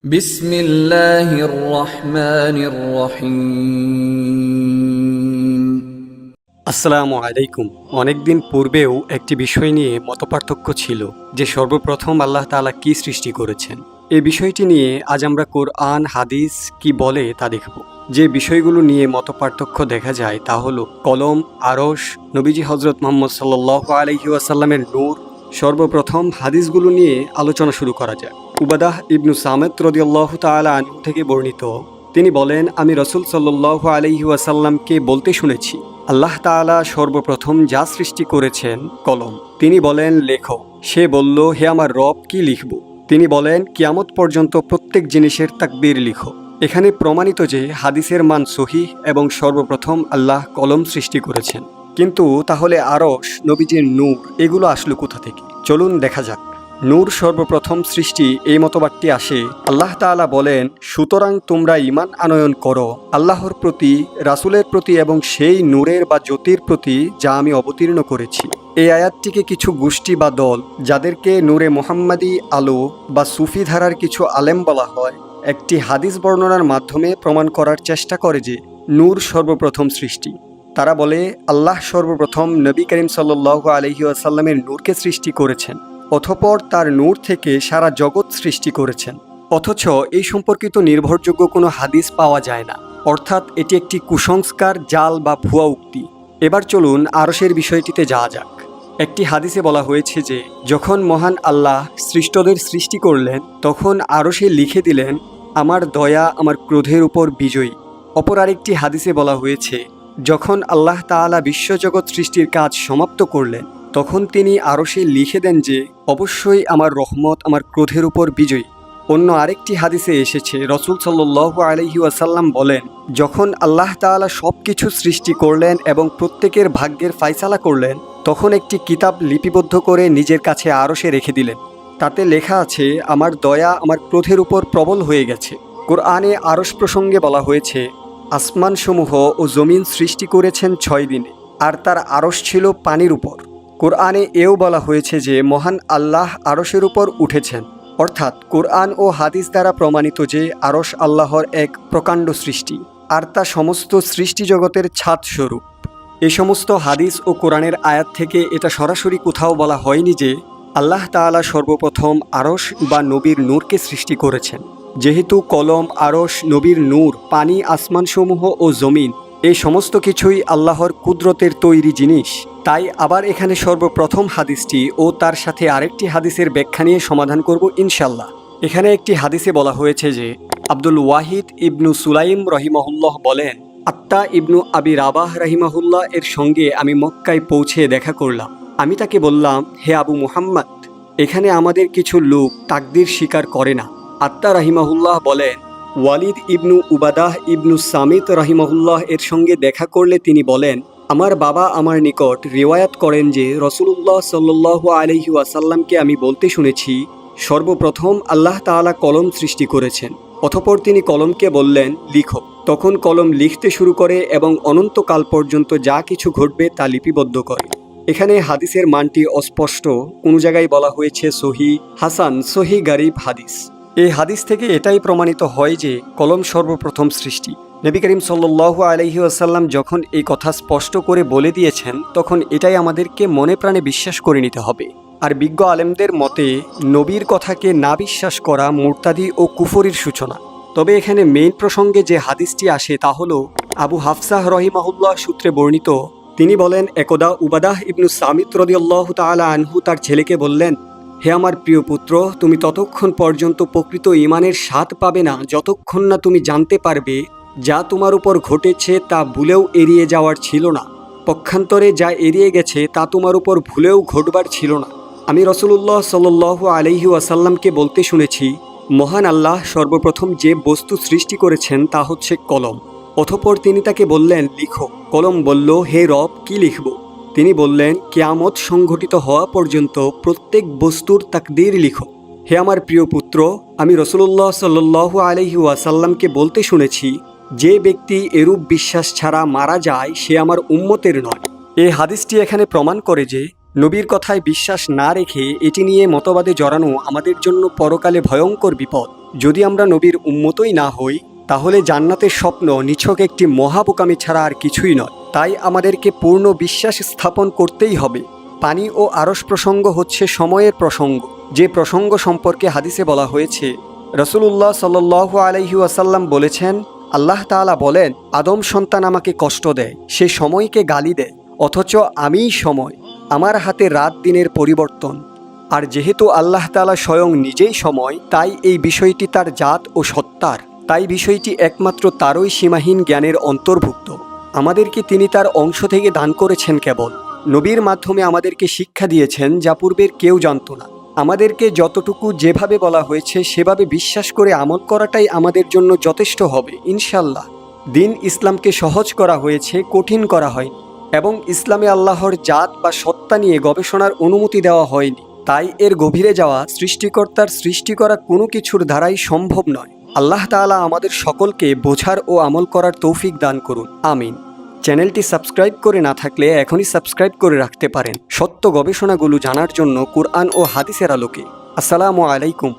বিসমিল্লাহির রহমানির রহিম। আসসালামু আলাইকুম। অনেকদিন পূর্বেও একটি বিষয় নিয়ে মতপার্থক্য ছিল যে সর্বপ্রথম আল্লাহ তাআলা কি সৃষ্টি করেছেন। এই বিষয়টি নিয়ে আজ আমরা কোরআন হাদিস কি বলে তা দেখব। যে বিষয়গুলো নিয়ে মতপার্থক্য দেখা যায় তা হলো কলম, আরশ, নবীজি হজরত মুহাম্মদ সাল্লাল্লাহু আলাইহি ওয়াসাল্লামের নূর। সর্বপ্রথম হাদিসগুলো নিয়ে আলোচনা শুরু করা যায়। উবাদাহ ইবনু সামিত রাদিয়াল্লাহু তাআলা আনহু থেকে বর্ণিত, তিনি বলেন, আমি রাসূল সাল্লাল্লাহু আলাইহি ওয়াসাল্লামকে বলতে শুনেছি, আল্লাহ তাআলা সর্বপ্রথম যা সৃষ্টি করেছেন কলম। তিনি বলেন, লেখো। সে বলল, হে আমার রব, কি লিখব? তিনি বলেন, কিয়ামত পর্যন্ত প্রত্যেক জিনিসের তাকবীর লিখো। এখানে প্রমাণিত যে হাদিসের মান সহিহ এবং সর্বপ্রথম আল্লাহ কলম সৃষ্টি করেছেন। কিন্তু তাহলে আরশ, নবীজির নূর এগুলো আসলো কোথা থেকে? চলুন দেখা যাক। নূর সর্বপ্রথম সৃষ্টি, এই মতবাদটি আসে আল্লাহ তাআলা বলেন, সুতরাং তোমরা ঈমান আনয়ন করো আল্লাহর প্রতি, রাসূলের প্রতি এবং সেই নূরের বা জ্যোতির প্রতি যা আমি অবতীর্ণ করেছি। এই আয়াতটিকে কিছু গোষ্ঠী বা দল, যাদেরকে নূরে মুহাম্মাদি আলো বা সুফি ধারার কিছু আলেম বলা হয়, একটি হাদিস বর্ণনার মাধ্যমে প্রমাণ করার চেষ্টা করে যে নূর সর্বপ্রথম সৃষ্টি। তারা বলে আল্লাহ সর্বপ্রথম নবী করিম সাল্লাল্লাহু আলাইহি ওয়াসাল্লামের নূরকে সৃষ্টি করেছেন, অতঃপর তার নূর থেকে সারা জগৎ সৃষ্টি করেছেন। অথচ এই সম্পর্কিত নির্ভরযোগ্য কোনো হাদিস পাওয়া যায় না, অর্থাৎ এটি একটি কুসংস্কার, জাল বা ভুয়া উক্তি। এবার চলুন আরশের বিষয়টিতে যাওয়া যাক। একটি হাদিসে বলা হয়েছে যে যখন মহান আল্লাহ সৃষ্টদের সৃষ্টি করলেন, তখন আরশে লিখে দিলেন, আমার দয়া আমার ক্রোধের উপর বিজয়ী। অপর আরেকটি হাদিসে বলা হয়েছে, যখন আল্লাহ তাআলা বিশ্বজগৎ সৃষ্টির কাজ সমাপ্ত করলেন, তখন তিনি আরশে লিখে দেন যে অবশ্যই আমার রহমত আমার ক্রোধের উপর বিজয়ী। অন্য আরেকটি হাদিসে এসেছে, রাসূল সাল্লাল্লাহু আলাইহি ওয়াসাল্লাম বলেন, যখন আল্লাহ তাআলা সব কিছু সৃষ্টি করলেন এবং প্রত্যেকের ভাগ্যের ফায়সালা করলেন, তখন একটি কিতাব লিপিবদ্ধ করে নিজের কাছে আরশে রেখে দিলেন। তাতে লেখা আছে, আমার দয়া আমার ক্রোধের উপর প্রবল হয়ে গেছে। কোরআনে আরশ প্রসঙ্গে বলা হয়েছে, আসমানসমূহ ও জমিন সৃষ্টি করেছেন 6 দিনে, আর তার আরশ ছিল পানির উপর। কোরআনে এও বলা হয়েছে যে মহান আল্লাহ আরশের উপর উঠেছেন, অর্থাৎ কোরআন ও হাদিস দ্বারা প্রমাণিত যে আরশ আল্লাহর এক প্রকাণ্ড সৃষ্টি, আর তা সমস্ত সৃষ্টি জগতের ছাদ স্বরূপ। এই সমস্ত হাদিস ও কোরআনের আয়াত থেকে এটা সরাসরি কোথাও বলা হয়নি যে আল্লাহ তাআলা সর্বপ্রথম আরশ বা নবীর নূরকে সৃষ্টি করেছেন। যেহেতু কলম, আরশ, নবীর নূর, পানি, আসমানসমূহ ও জমিন এই সমস্ত কিছুই আল্লাহর কুদরতের তৈরি জিনিস, তাই আবার এখানে সর্বপ্রথম হাদিসটি ও তার সাথে আরেকটি হাদিসের ব্যাখ্যা নিয়ে সমাধান করব ইনশাল্লাহ। এখানে একটি হাদিসে বলা হয়েছে যে আব্দুল ওয়াহিদ ইবনু সুলাইম রহিমাহুল্লাহ বলেন, আত্তা ইবনু আবি রাবাহ রাহিমাহুল্লাহ এর সঙ্গে আমি মক্কায় পৌঁছে দেখা করলাম। আমি তাকে বললাম, হে আবু মুহাম্মদ, এখানে আমাদের কিছু লোক তাকদীর স্বীকার করে না। আত্তা রাহিমাহুল্লাহ বলেন, ওয়ালিদ ইবনু উবাদাহ ইবনু সামিত রাহিমাহুল্লাহ এর সঙ্গে দেখা করলে তিনি বলেন, আমার বাবা আমার নিকট রিওয়ায়াত করেন যে রাসূলুল্লাহ সাল্লাল্লাহু আলাইহি ওয়াসাল্লামকে আমি বলতে শুনেছি, সর্বপ্রথম আল্লাহ তাআলা কলম সৃষ্টি করেছেন, অতঃপর তিনি কলমকে বললেন, লিখো। তখন কলম লিখতে শুরু করে এবং অনন্তকাল পর্যন্ত যা কিছু ঘটবে তা লিপিবদ্ধ করে। এখানে হাদিসের মানটি অস্পষ্ট, কোনো জায়গায় বলা হয়েছে সহি, হাসান, সহি, গারিব হাদিস। এই হাদিস থেকে এটাই প্রমাণিত হয় যে কলম সর্বপ্রথম সৃষ্টি। নবী করিম সাল্লাল্লাহু আলাইহি ওয়াসাল্লাম যখন এই কথা স্পষ্ট করে বলে দিয়েছেন, তখন এটাই আমাদেরকে মনে প্রাণে বিশ্বাস করে নিতে হবে। আর বিজ্ঞ আলেমদের মতে নবীর কথাকে না বিশ্বাস করা মুরতাদি ও কুফরির সূচনা। তবে এখানে মেইন প্রসঙ্গে যে হাদিসটি আসে তা হলো আবু হাফসাহ রহিমাহুল্লাহ সূত্রে বর্ণিত। তিনি বলেন, একদা উবাদাহ ইবনু সামিত রাদিয়াল্লাহু তাআলা আনহু তার ছেলেকে বললেন, হে আমার প্রিয় পুত্র, তুমি ততক্ষণ পর্যন্ত প্রকৃত ঈমানের স্বাদ পাবে না যতক্ষণ না তুমি জানতে পারবে যা তোমার উপর ঘটেছে তা ভুলেও এড়িয়ে যাওয়ার ছিল না, পক্ষান্তরে যা এড়িয়ে গেছে তা তোমার উপর ভুলেও ঘটবার ছিল না। আমি রাসূলুল্লাহ সাল্লাল্লাহু আলাইহি ওয়াসাল্লামকে বলতে শুনেছি, মহান আল্লাহ সর্বপ্রথম যে বস্তু সৃষ্টি করেছেন তা হচ্ছে কলম। অতঃপর তিনি তাকে বললেন, লিখো। কলম বলল, হে রব, কি লিখব? তিনি বললেন, কিয়ামত সংঘটিত হওয়া পর্যন্ত প্রত্যেক বস্তুর তাকদীর লিখো। হে আমার প্রিয় পুত্র, আমি রাসূলুল্লাহ সাল্লাল্লাহু আলাইহি ওয়াসাল্লামকে বলতে শুনেছি, যে ব্যক্তি এরূপ বিশ্বাস ছাড়া মারা যায় সে আমার উম্মতের নয়। এই হাদিসটি এখানে প্রমাণ করে যে নবীর কথায় বিশ্বাস না রেখে এটি নিয়ে মতবাদে জড়ানো আমাদের জন্য পরকালে ভয়ঙ্কর বিপদ। যদি আমরা নবীর উম্মতই না হই তাহলে জান্নাতের স্বপ্ন নিছক একটি মহাবোকামি ছাড়া আর কিছুই নয়। তাই আমাদেরকে পূর্ণ বিশ্বাস স্থাপন করতেই হবে। পানি ও আরশ প্রসঙ্গ হচ্ছে সময়ের প্রসঙ্গ, যে প্রসঙ্গ সম্পর্কে হাদিসে বলা হয়েছে রাসূলুল্লাহ সাল্লাল্লাহু আলাইহি ওয়াসাল্লাম বলেছেন, আল্লাহ তাআলা বলেন, আদম সন্তান আমাকে কষ্ট দেয়, সে সময়কে গালি দেয়, অথচ আমিই সময়, আমার হাতে রাত দিনের পরিবর্তন। আর যেহেতু আল্লাহ তাআলা স্বয়ং নিজেই সময়, তাই এই বিষয়টি তার জাত ও সত্তার, তাই বিষয়টি একমাত্র তারই সীমাহীন জ্ঞানের অন্তর্ভুক্ত। আমাদেরকে তিনি তার অংশ থেকে দান করেছেন কেবল। নবীর মাধ্যমে আমাদেরকে শিক্ষা দিয়েছেন যা পূর্বের কেউ জানত না। আমাদেরকে যতটুকু যেভাবে বলা হয়েছে সেভাবে বিশ্বাস করে আমল করাটাই আমাদের জন্য যথেষ্ট হবে ইনশাল্লাহ। দিন ইসলামকে সহজ করা হয়েছে, কঠিন করা হয়নি, এবং ইসলামে আল্লাহর জাত বা সত্তা নিয়ে গবেষণার অনুমতি দেওয়া হয়নি। তাই এর গভীরে যাওয়া সৃষ্টিকর্তার সৃষ্টি করা কোনো কিছুর দ্বারাই সম্ভব নয়। আল্লাহ তাআলা আমাদের সকলকে বোঝার ও আমল করার তৌফিক দান করুন, আমিন। চ্যানেলটি সাবস্ক্রাইব করে না থাকলে এখনই সাবস্ক্রাইব করে রাখতে পারেন সত্য গবেষণাগুলো জানার জন্য কুরআন ও হাদিসের আলোকে। আসসালামু আলাইকুম।